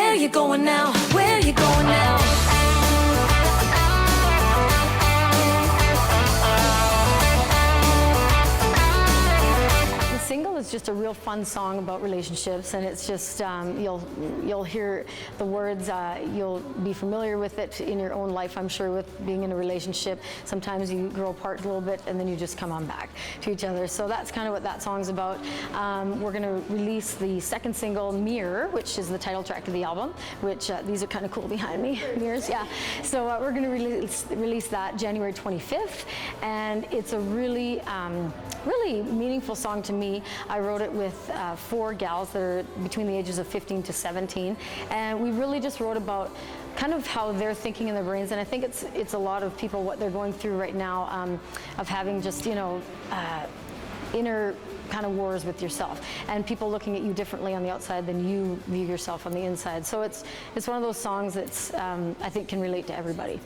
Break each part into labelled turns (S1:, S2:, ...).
S1: Where you going now? Where you going now?
S2: The single is just a real fun song about relationships, and it's just you'll hear the words, you'll be familiar with it in your own life, I'm sure, with being in a relationship. Sometimes you grow apart a little bit and then you just come on back to each other. So that's kind of what that song's about. We're going to release the second single, Mirror, which is the title track of the album, which these are kind of cool behind me, mirrors, yeah. So we're going to release that January 25th, and it's a really meaningful song to me. I wrote it with 4 gals that are between the ages of 15 to 17, and we really just wrote about kind of how they're thinking in their brains, and I think it's a lot of people what they're going through right now, of having just inner kind of wars with yourself, and people looking at you differently on the outside than you view yourself on the inside. So it's one of those songs that's I think can relate to everybody.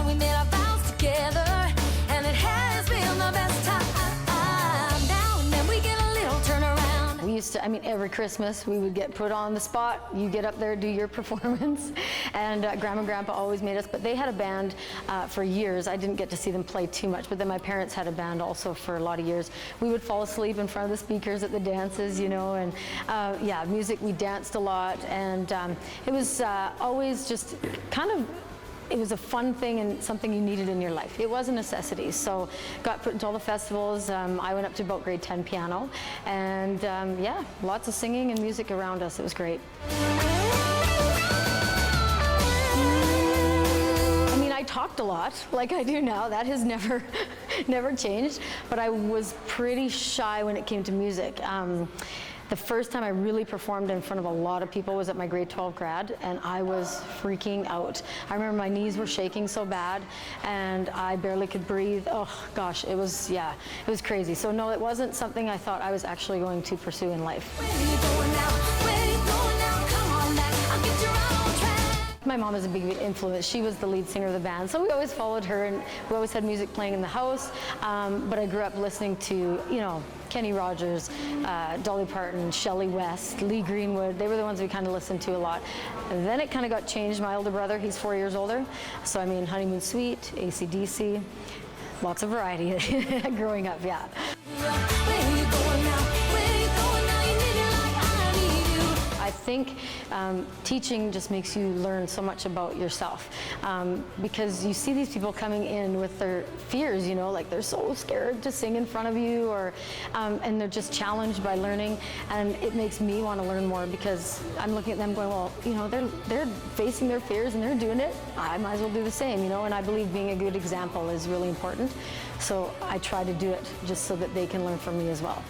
S1: We made our vows together, and it has been the best time. Now and then we get a little turnaround.
S2: We used to, every Christmas we would get put on the spot. You get up there, do your performance, and Grandma and Grandpa always made us, but they had a band for years. I didn't get to see them play too much, but then my parents had a band also for a lot of years. We would fall asleep in front of the speakers at the dances, and yeah, music, we danced a lot, and it was always just kind of, it was a fun thing and something you needed in your life. It was a necessity. So got put into all the festivals. I went up to about grade 10 piano, and yeah, lots of singing and music around us. It was great. I talked a lot, like I do now. That has never changed, but I was pretty shy when it came to music. The first time I really performed in front of a lot of people was at my grade 12 grad, and I was freaking out. I remember my knees were shaking so bad, and I barely could breathe. Oh gosh, it was crazy. So no, it wasn't something I thought I was actually going to pursue in life.
S1: Where you going now? Where you going now? Come on back, I'll get you right on track.
S2: My mom is a big influence. She was the lead singer of the band, so we always followed her, and we always had music playing in the house. But I grew up listening to, Kenny Rogers, Dolly Parton, Shelley West, Lee Greenwood. They were the ones we kind of listened to a lot. And then it kind of got changed. My older brother, he's 4 years older, so Honeymoon Suite, AC/DC, lots of variety growing up, yeah.
S1: Where you going now? Where you going now? You need me like I need you.
S2: I think teaching just makes you learn so much about yourself, because you see these people coming in with their fears, like they're so scared to sing in front of you, or and they're just challenged by learning, and it makes me want to learn more, because I'm looking at them going, well, they're facing their fears and they're doing it. I might as well do the same, and I believe being a good example is really important. So I try to do it just so that they can learn from me as well.